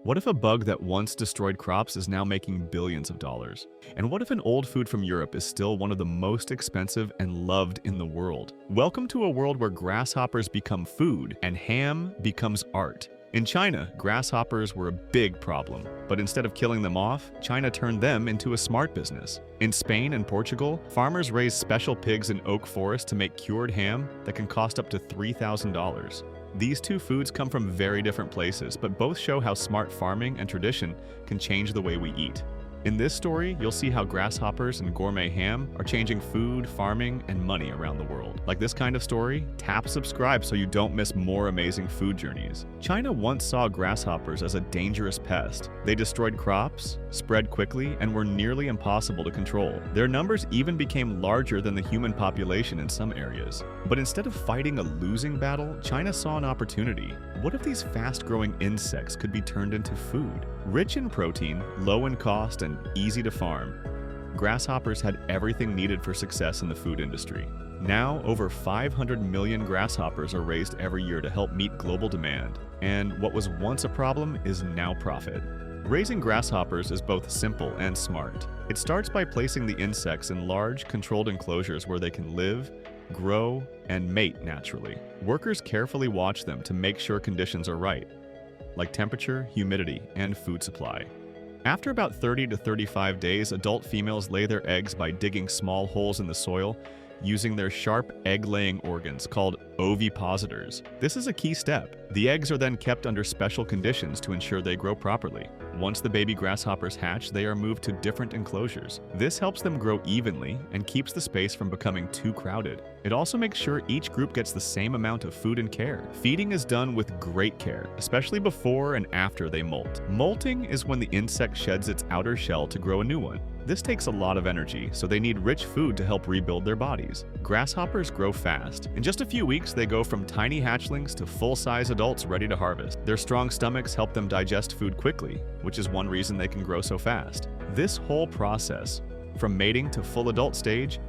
What if a bug that once destroyed crops is now making billions of dollars? And what if an old food from Europe is still one of the most expensive and loved in the world? Welcome to a world where grasshoppers become food and ham becomes art. In China, grasshoppers were a big problem, but instead of killing them off, China turned them into a smart business. In Spain and Portugal, farmers raise special pigs in oak forests to make cured ham that can cost up to $3,000. These two foods come from very different places, but both show how smart farming and tradition can change the way we eat. In this story, you'll see how grasshoppers and gourmet ham are changing food, farming, and money around the world. Like this kind of story? Tap subscribe so you don't miss more amazing food journeys. China once saw grasshoppers as a dangerous pest. They destroyed crops, spread quickly, and were nearly impossible to control. Their numbers even became larger than the human population in some areas. But instead of fighting a losing battle, China saw an opportunity. What if these fast-growing insects could be turned into food? Rich in protein, low in cost, and easy to farm, grasshoppers had everything needed for success in the food industry. Now, over 500 million grasshoppers are raised every year to help meet global demand, and what was once a problem is now profit. Raising grasshoppers is both simple and smart. It starts by placing the insects in large, controlled enclosures where they can live, grow, and mate naturally. Workers carefully watch them to make sure conditions are right, like temperature, humidity, and food supply. After about 30 to 35 days, adult females lay their eggs by digging small holes in the soil using their sharp egg-laying organs called ovipositors. This is a key step. The eggs are then kept under special conditions to ensure they grow properly. Once the baby grasshoppers hatch, they are moved to different enclosures. This helps them grow evenly and keeps the space from becoming too crowded. It also makes sure each group gets the same amount of food and care. Feeding is done with great care, especially before and after they molt. Molting is when the insect sheds its outer shell to grow a new one. This takes a lot of energy, so they need rich food to help rebuild their bodies. Grasshoppers grow fast. In just a few weeks, they go from tiny hatchlings to full-size adults ready to harvest. Their strong stomachs help them digest food quickly, which is one reason they can grow so fast. This whole process, from mating to full adult stage,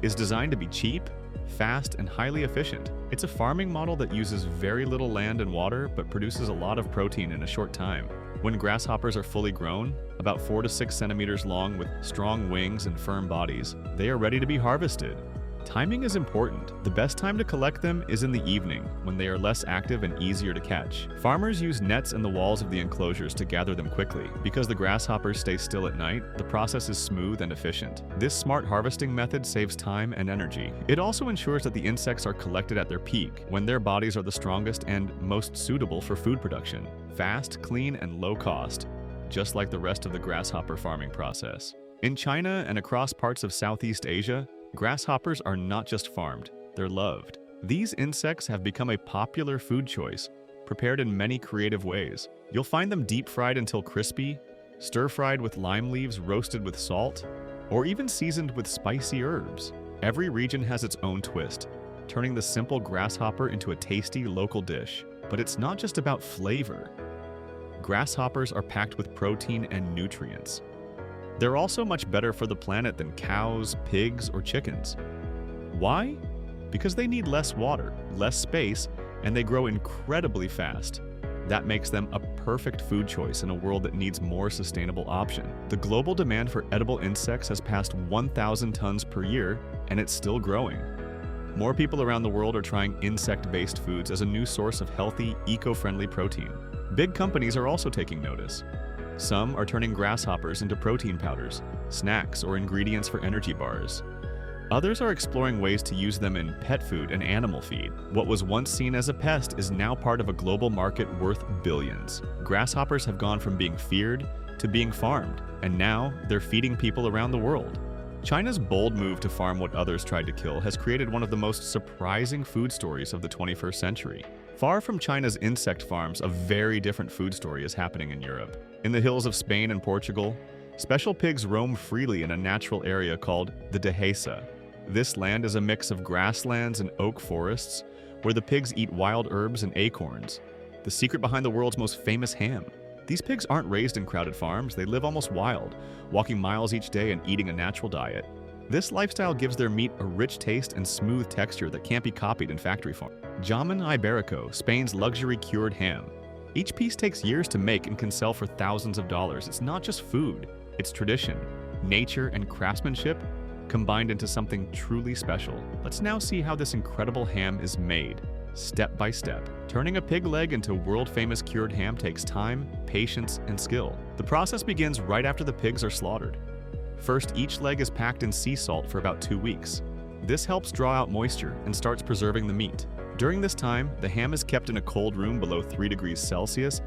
is designed to be cheap, fast, and highly efficient. It's a farming model that uses very little land and water, but produces a lot of protein in a short time. When grasshoppers are fully grown, about 4 to 6 centimeters long with strong wings and firm bodies, they are ready to be harvested. Timing is important. The best time to collect them is in the evening, when they are less active and easier to catch. Farmers use nets in the walls of the enclosures to gather them quickly. Because the grasshoppers stay still at night, the process is smooth and efficient. This smart harvesting method saves time and energy. It also ensures that the insects are collected at their peak, when their bodies are the strongest and most suitable for food production. Fast, clean, and low cost, just like the rest of the grasshopper farming process. In China and across parts of Southeast Asia, grasshoppers are not just farmed, they're loved. These insects have become a popular food choice, prepared in many creative ways. You'll find them deep-fried until crispy, stir-fried with lime leaves roasted with salt, or even seasoned with spicy herbs. Every region has its own twist, turning the simple grasshopper into a tasty local dish. But it's not just about flavor. Grasshoppers are packed with protein and nutrients. They're also much better for the planet than cows, pigs, or chickens. Why? Because they need less water, less space, and they grow incredibly fast. That makes them a perfect food choice in a world that needs more sustainable option. The global demand for edible insects has passed 1,000 tons per year, and it's still growing. More people around the world are trying insect-based foods as a new source of healthy, eco-friendly protein. Big companies are also taking notice. Some are turning grasshoppers into protein powders, snacks, or ingredients for energy bars. Others are exploring ways to use them in pet food and animal feed. What was once seen as a pest is now part of a global market worth billions. Grasshoppers have gone from being feared to being farmed, and now they're feeding people around the world. China's bold move to farm what others tried to kill has created one of the most surprising food stories of the 21st century. Far from China's insect farms, a very different food story is happening in Europe. In the hills of Spain and Portugal, special pigs roam freely in a natural area called the dehesa. This land is a mix of grasslands and oak forests, where the pigs eat wild herbs and acorns, the secret behind the world's most famous ham. These pigs aren't raised in crowded farms, they live almost wild, walking miles each day and eating a natural diet. This lifestyle gives their meat a rich taste and smooth texture that can't be copied in factory farms. Jamón Ibérico, Spain's luxury cured ham. Each piece takes years to make and can sell for thousands of dollars. It's not just food, it's tradition, nature, and craftsmanship combined into something truly special. Let's now see how this incredible ham is made, step by step. Turning a pig leg into world-famous cured ham takes time, patience, and skill. The process begins right after the pigs are slaughtered. First, each leg is packed in sea salt for about 2 weeks. This helps draw out moisture and starts preserving the meat. During this time, the ham is kept in a cold room below 3 degrees Celsius,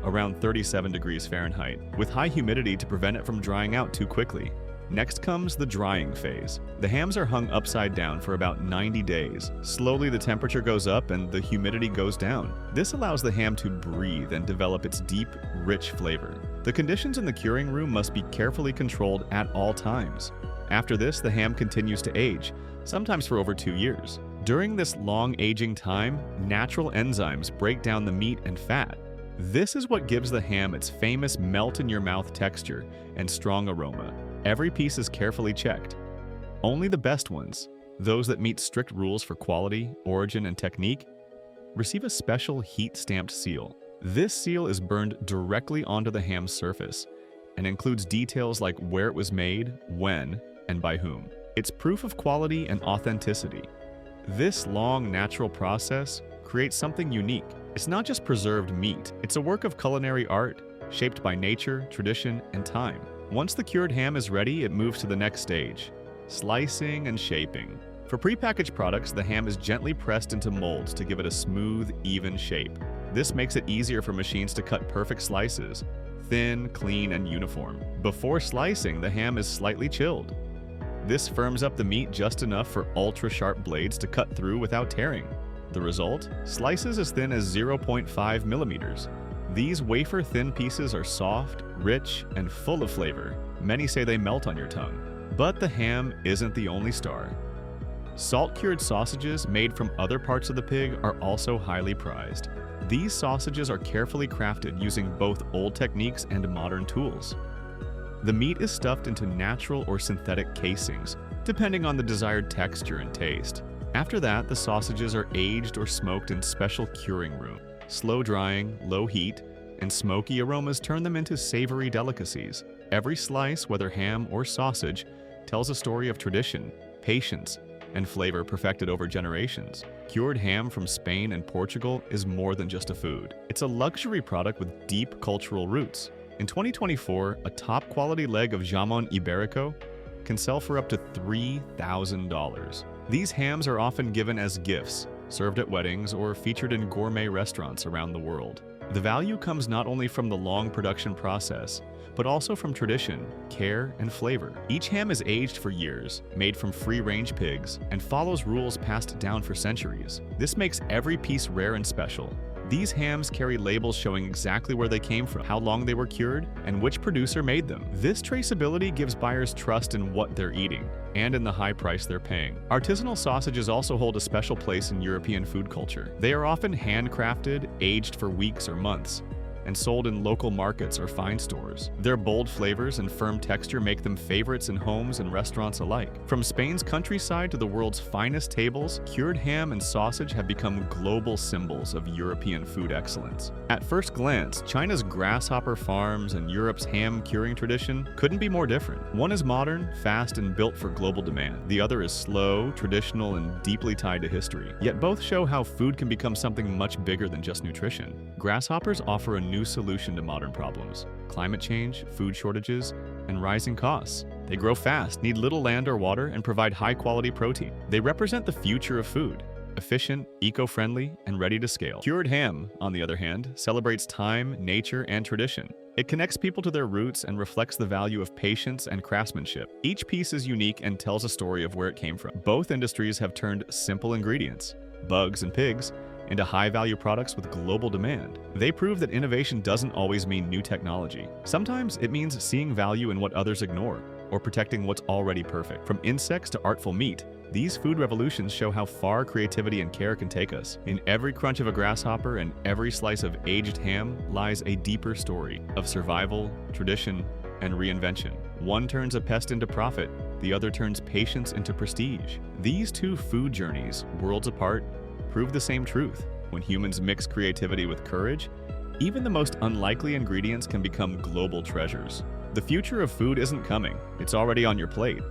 around 37 degrees Fahrenheit, with high humidity to prevent it from drying out too quickly. Next comes the drying phase. The hams are hung upside down for about 90 days. Slowly the temperature goes up and the humidity goes down. This allows the ham to breathe and develop its deep, rich flavor. The conditions in the curing room must be carefully controlled at all times. After this, the ham continues to age, sometimes for over 2 years. During this long aging time, natural enzymes break down the meat and fat. This is what gives the ham its famous melt-in-your-mouth texture and strong aroma. Every piece is carefully checked. Only the best ones, those that meet strict rules for quality, origin, and technique, receive a special heat-stamped seal. This seal is burned directly onto the ham's surface and includes details like where it was made, when, and by whom. It's proof of quality and authenticity. This long, natural process creates something unique. It's not just preserved meat, it's a work of culinary art shaped by nature, tradition, and time. Once the cured ham is ready, it moves to the next stage, slicing and shaping. For prepackaged products, the ham is gently pressed into molds to give it a smooth, even shape. This makes it easier for machines to cut perfect slices, thin, clean, and uniform. Before slicing, the ham is slightly chilled. This firms up the meat just enough for ultra-sharp blades to cut through without tearing. The result? Slices as thin as 0.5 millimeters. These wafer-thin pieces are soft, rich, and full of flavor. Many say they melt on your tongue. But the ham isn't the only star. Salt-cured sausages made from other parts of the pig are also highly prized. These sausages are carefully crafted using both old techniques and modern tools. The meat is stuffed into natural or synthetic casings, depending on the desired texture and taste. After that, the sausages are aged or smoked in special curing room. Slow drying, low heat, and smoky aromas turn them into savory delicacies. Every slice, whether ham or sausage, tells a story of tradition, patience, and flavor perfected over generations. Cured ham from Spain and Portugal is more than just a food. It's a luxury product with deep cultural roots. In 2024, a top-quality leg of Jamón Ibérico can sell for up to $3,000. These hams are often given as gifts, served at weddings, or featured in gourmet restaurants around the world. The value comes not only from the long production process, but also from tradition, care, and flavor. Each ham is aged for years, made from free-range pigs, and follows rules passed down for centuries. This makes every piece rare and special. These hams carry labels showing exactly where they came from, how long they were cured, and which producer made them. This traceability gives buyers trust in what they're eating and in the high price they're paying. Artisanal sausages also hold a special place in European food culture. They are often handcrafted, aged for weeks or months, and sold in local markets or fine stores. Their bold flavors and firm texture make them favorites in homes and restaurants alike. From Spain's countryside to the world's finest tables, cured ham and sausage have become global symbols of European food excellence. At first glance, China's grasshopper farms and Europe's ham curing tradition couldn't be more different. One is modern, fast, and built for global demand. The other is slow, traditional, and deeply tied to history. Yet both show how food can become something much bigger than just nutrition. Grasshoppers offer a new solution to modern problems: climate change, food shortages, and rising costs. They grow fast, need little land or water, and provide high-quality protein. They represent the future of food: efficient, eco-friendly, and ready to scale. Cured ham, on the other hand, celebrates time, nature, and tradition. It connects people to their roots and reflects the value of patience and craftsmanship. Each piece is unique and tells a story of where it came from. Both industries have turned simple ingredients, bugs and pigs, into high-value products with global demand. They prove that innovation doesn't always mean new technology. Sometimes it means seeing value in what others ignore, or protecting what's already perfect. From insects to artful meat, these food revolutions show how far creativity and care can take us. In every crunch of a grasshopper and every slice of aged ham lies a deeper story of survival, tradition, and reinvention. One turns a pest into profit, the other turns patience into prestige. These two food journeys, worlds apart, prove the same truth. When humans mix creativity with courage, Even the most unlikely ingredients can become global treasures. The future of food isn't coming, it's already on your plate.